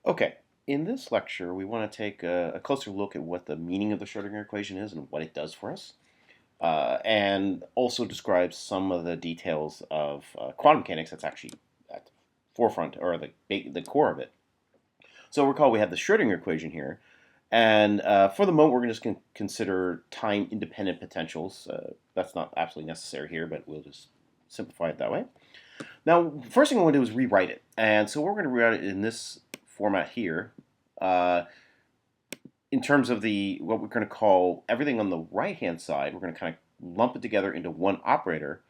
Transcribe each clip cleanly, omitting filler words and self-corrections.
Okay, in this lecture, we want to take a closer look at what the meaning of the Schrodinger equation is and what it does for us, and also describe some of the details of quantum mechanics that's actually at the forefront or the core of it. So recall we have the Schrodinger equation here, and for the moment, we're just going to consider time-independent potentials. That's not absolutely necessary here, but we'll just simplify it that way. Now, first thing I want to do is rewrite it. And so we're going to rewrite it in this format here. Uh, in terms of what we're going to call everything on the right-hand side, we're going to kind of lump it together into one operator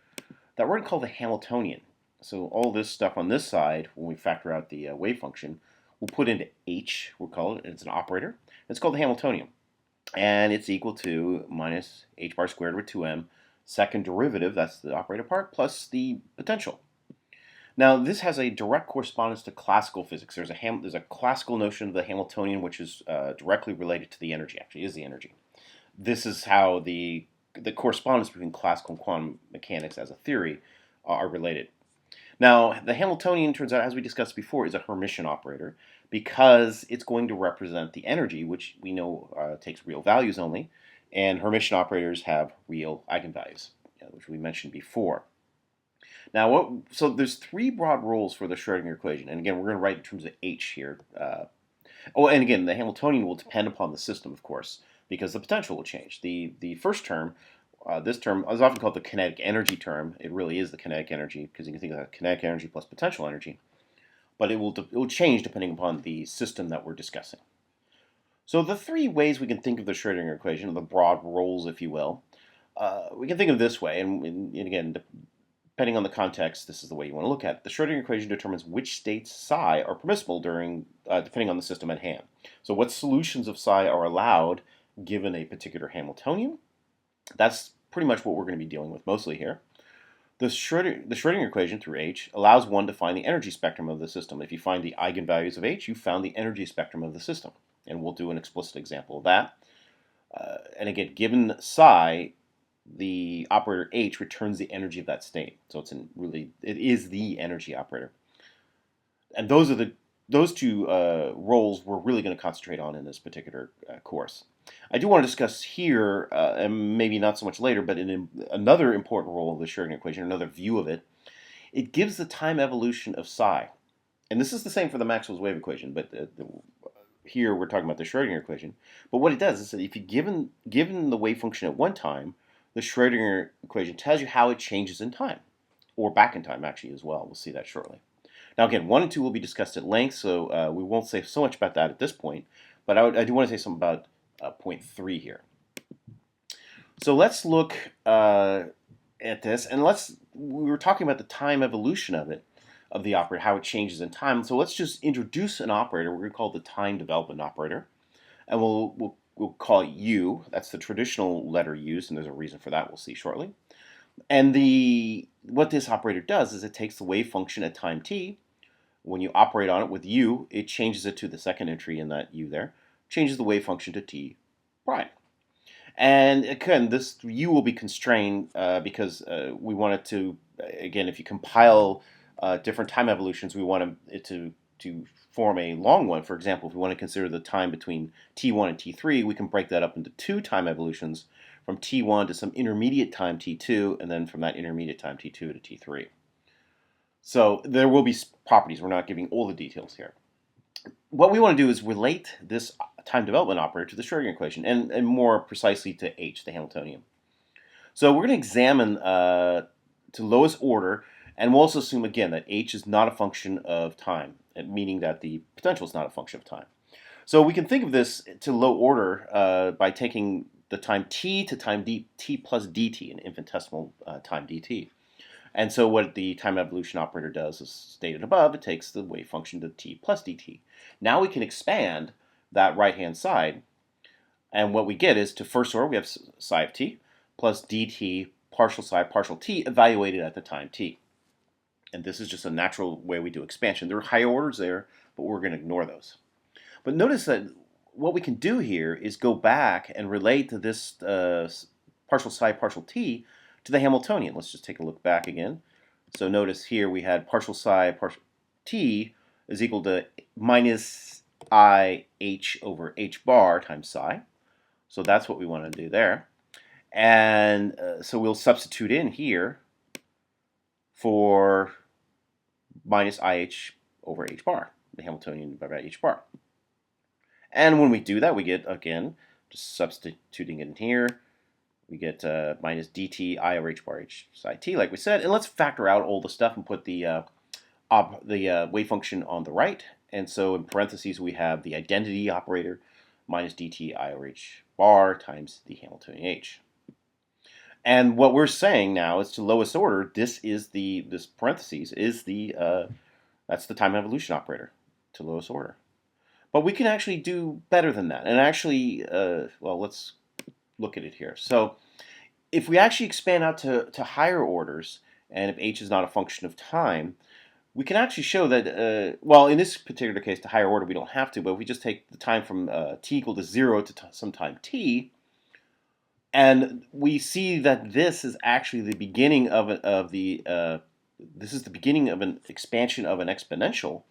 that we're going to call the Hamiltonian. So all this stuff on this side, when we factor out the wave function, we'll put into H, we'll call it. It's an operator. It's called the Hamiltonian. And it's equal to minus h bar squared with 2m, second derivative, that's the operator part, plus the potential. Now, this has a direct correspondence to classical physics. There's a classical notion of the Hamiltonian, which is directly related to the energy. Actually, is the energy. This is how the correspondence between classical and quantum mechanics as a theory are related. Now, the Hamiltonian turns out, as we discussed before, is a Hermitian operator because it's going to represent the energy, which we know takes real values only, and Hermitian operators have real eigenvalues, which we mentioned before. Now, so there's three broad rules for the Schrodinger equation, and again, we're going to write in terms of H here. And again, the Hamiltonian will depend upon the system, of course, because the potential will change. The first term, this term is often called the kinetic energy term. It really is the kinetic energy because you can think of that kinetic energy plus potential energy, but it will change depending upon the system that we're discussing. So the three ways we can think of the Schrodinger equation, or the broad roles, if you will, we can think of this way, and again, depending on the context, this is the way you want to look at it. The Schrodinger equation determines which states psi are permissible depending on the system at hand. So what solutions of psi are allowed given a particular Hamiltonian? That's pretty much what we're going to be dealing with mostly here. The Schrodinger equation through H allows one to find the energy spectrum of the system. If you find the eigenvalues of H, you found the energy spectrum of the system. And we'll do an explicit example of that. And again, given psi, the operator H returns the energy of that state. So it is the energy operator. And those two roles we're really going to concentrate on in this particular course. I do want to discuss here, and maybe not so much later, but in another important role of the Schrodinger equation, another view of it, it gives the time evolution of psi. And this is the same for the Maxwell's wave equation, but here we're talking about the Schrodinger equation. But what it does is that if you given the wave function at one time, the Schrodinger equation tells you how it changes in time, or back in time actually as well. We'll see that shortly. Now again, 1 and 2 will be discussed at length, so we won't say so much about that at this point, but I do want to say something about point 3 here. So let's look at this, and we were talking about the time evolution of the operator, how it changes in time. So let's just introduce an operator. We're going to call it the time development operator, and we'll call it U. That's the traditional letter used, and there's a reason for that we'll see shortly. And what this operator does is it takes the wave function at time t. When you operate on it with U, it changes it to the second entry in that U there, changes the wave function to t prime. And again, this U will be constrained because we want it to, again, if you compile different time evolutions, we want it to form a long one. For example, if we want to consider the time between t1 and t3, we can break that up into two time evolutions from t1 to some intermediate time t2, and then from that intermediate time t2 to t3. So there will be properties. We're not giving all the details here. What we want to do is relate this time development operator to the Schrodinger equation, and more precisely to H, the Hamiltonian. So we're going to examine to lowest order, and we'll also assume again that H is not a function of time, meaning that the potential is not a function of time. So we can think of this to low order by taking the time t to time t plus dt, an infinitesimal time dt. And so what the time evolution operator does, as stated above, it takes the wave function to t plus dt. Now we can expand that right-hand side, and what we get is, to first order, we have psi of t plus dt partial psi partial t evaluated at the time t. And this is just a natural way we do expansion. There are higher orders there, but we're going to ignore those. But notice that what we can do here is go back and relate to this partial psi partial t to the Hamiltonian. Let's just take a look back again. So notice here we had partial psi partial t is equal to minus I h over h bar times psi. So that's what we want to do there. And so we'll substitute in here for minus IH over h bar, the Hamiltonian divided by h bar. And when we do that, we get, again, just substituting it in here, we get minus dt I over h bar h psi t, like we said. And let's factor out all the stuff and put the wave function on the right. And so in parentheses, we have the identity operator minus dt I over h bar times the Hamiltonian h. And what we're saying now is to lowest order, this parentheses is that's the time evolution operator to lowest order. But we can actually do better than that. And actually, well, let's look at it here. So if we actually expand out to higher orders, and if h is not a function of time, we can actually show that, well, in this particular case, to higher order, we don't have to, but if we just take the time from t equal to 0 to some time t, and we see that this is actually the beginning this is the beginning of an expansion of an exponential.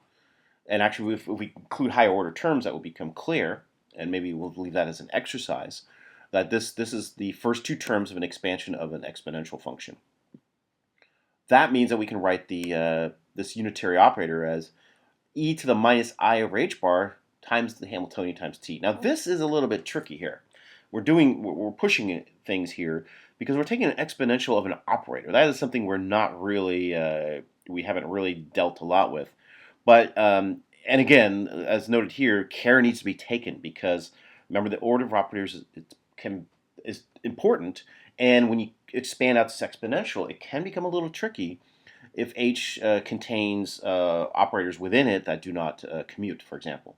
And actually, if we include higher order terms, that will become clear. And maybe we'll leave that as an exercise. That this is the first two terms of an expansion of an exponential function. That means that we can write this unitary operator as e to the minus I over h bar times the Hamiltonian times t. Now this is a little bit tricky here. We're pushing things here because we're taking an exponential of an operator. That is something we're not really we haven't really dealt a lot with. But and again, as noted here, care needs to be taken because remember the order of operators is important, and when you expand out this exponential, it can become a little tricky if h contains operators within it that do not commute, for example.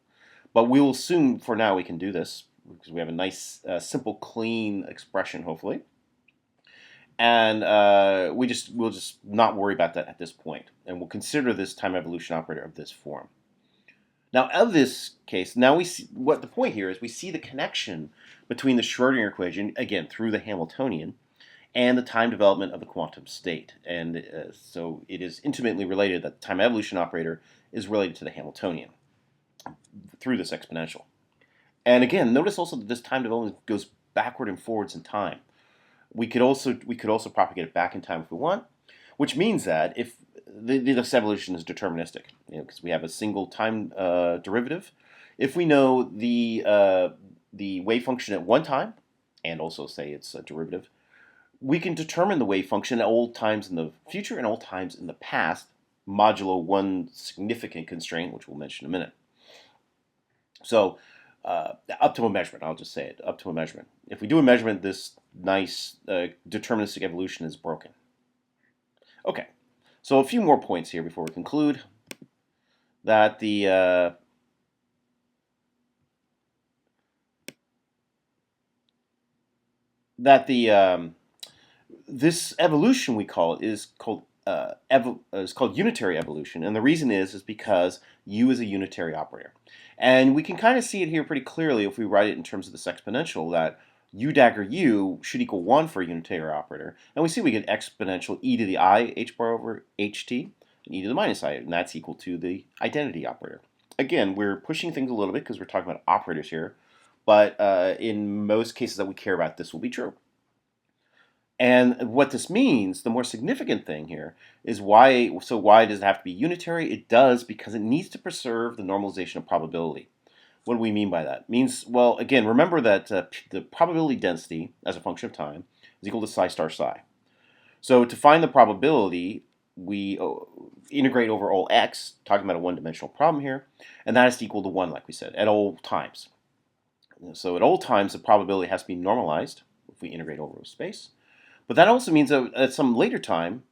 But we will assume for now we can do this because we have a nice, simple, clean expression, hopefully. And we'll just not worry about that at this point. And we'll consider this time evolution operator of this form. Now, of this case, now we see what the point here is. We see the connection between the Schrodinger equation, again, through the Hamiltonian, and the time development of the quantum state. And so it is intimately related that the time evolution operator is related to the Hamiltonian through this exponential. And again, notice also that this time development goes backward and forwards in time. We could also propagate it back in time if we want, which means that if this evolution is deterministic, because we have a single time derivative. If we know the wave function at one time, and also say it's a derivative, we can determine the wave function at all times in the future and all times in the past, modulo one significant constraint, which we'll mention in a minute. So up to a measurement, I'll just say it, up to a measurement. If we do a measurement, this nice deterministic evolution is broken. Okay, so a few more points here before we conclude. That this evolution we call it is called unitary evolution, and the reason is because u is a unitary operator, and we can kind of see it here pretty clearly if we write it in terms of this exponential that u dagger u should equal 1 for a unitary operator, and we see we get exponential e to the I h bar over ht and e to the minus I, and that's equal to the identity operator. Again, we're pushing things a little bit because we're talking about operators here, but in most cases that we care about, this will be true. And what this means, the more significant thing here, is why does it have to be unitary? It does because it needs to preserve the normalization of probability. What do we mean by that? It means, well, again, remember that the probability density as a function of time is equal to psi star psi. So to find the probability, we integrate over all x, talking about a one-dimensional problem here, and that is equal to 1, like we said, at all times. So at all times, the probability has to be normalized if we integrate over space. But that also means that at some later time,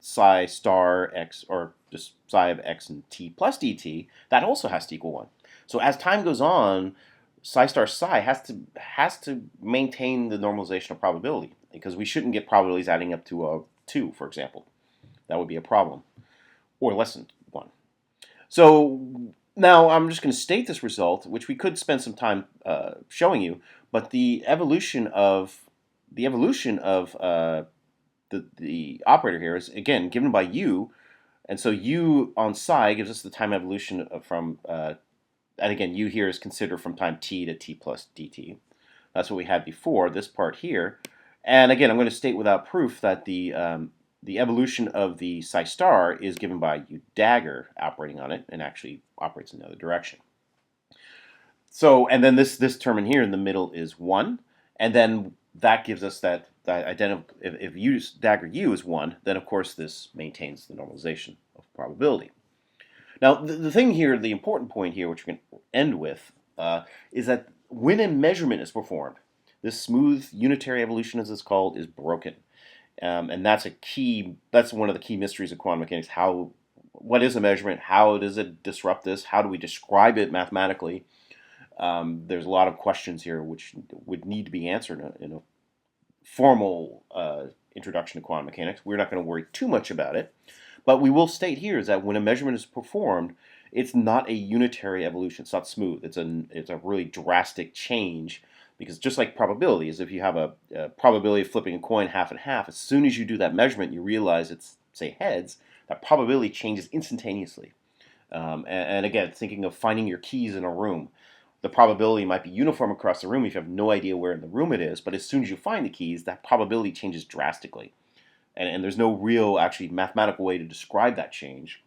psi star x, or just psi of x and t plus dt, that also has to equal 1. So as time goes on, psi star psi has to maintain the normalization of probability, because we shouldn't get probabilities adding up to 2, for example. That would be a problem, or less than 1. So now I'm just going to state this result, which we could spend some time showing you, but the evolution of the operator here is, again, given by u, and so u on psi gives us the time evolution from and again, u here is considered from time t to t plus dt. That's what we had before, this part here. And again, I'm going to state without proof that the evolution of the psi star is given by u dagger operating on it, and actually operates in the other direction. So, and then this term in here in the middle is 1, and then that gives us that identical. If u dagger u is 1, then of course this maintains the normalization of probability. Now, the thing here, the important point here, which we can end with, is that when a measurement is performed, this smooth unitary evolution, as it's called, is broken. And that's a key. That's one of the key mysteries of quantum mechanics. What is a measurement? How does it disrupt this? How do we describe it mathematically? There's a lot of questions here which would need to be answered in a formal introduction to quantum mechanics. We're not going to worry too much about it, but we will state here is that when a measurement is performed, it's not a unitary evolution. It's not smooth. It's a really drastic change, because just like probabilities, if you have a probability of flipping a coin half and half, as soon as you do that measurement, you realize it's, say, heads, that probability changes instantaneously. And again, thinking of finding your keys in a room, the probability might be uniform across the room if you have no idea where in the room it is, but as soon as you find the keys, that probability changes drastically. And there's no real, actually, mathematical way to describe that change.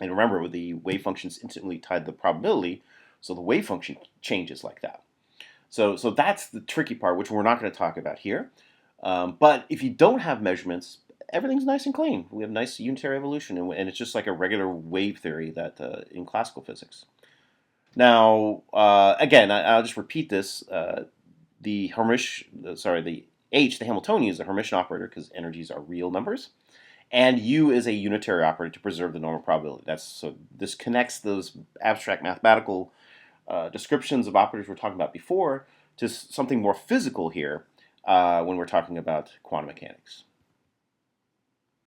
And remember, the wave function is instantly tied to the probability, so the wave function changes like that. So that's the tricky part, which we're not going to talk about here. But if you don't have measurements, everything's nice and clean. We have nice unitary evolution, and it's just like a regular wave theory that in classical physics. Now, again, I'll just repeat this. The H, the Hamiltonian, is a Hermitian operator because energies are real numbers, and U is a unitary operator to preserve the normal probability. So this connects those abstract mathematical descriptions of operators we're talking about before to something more physical here when we're talking about quantum mechanics.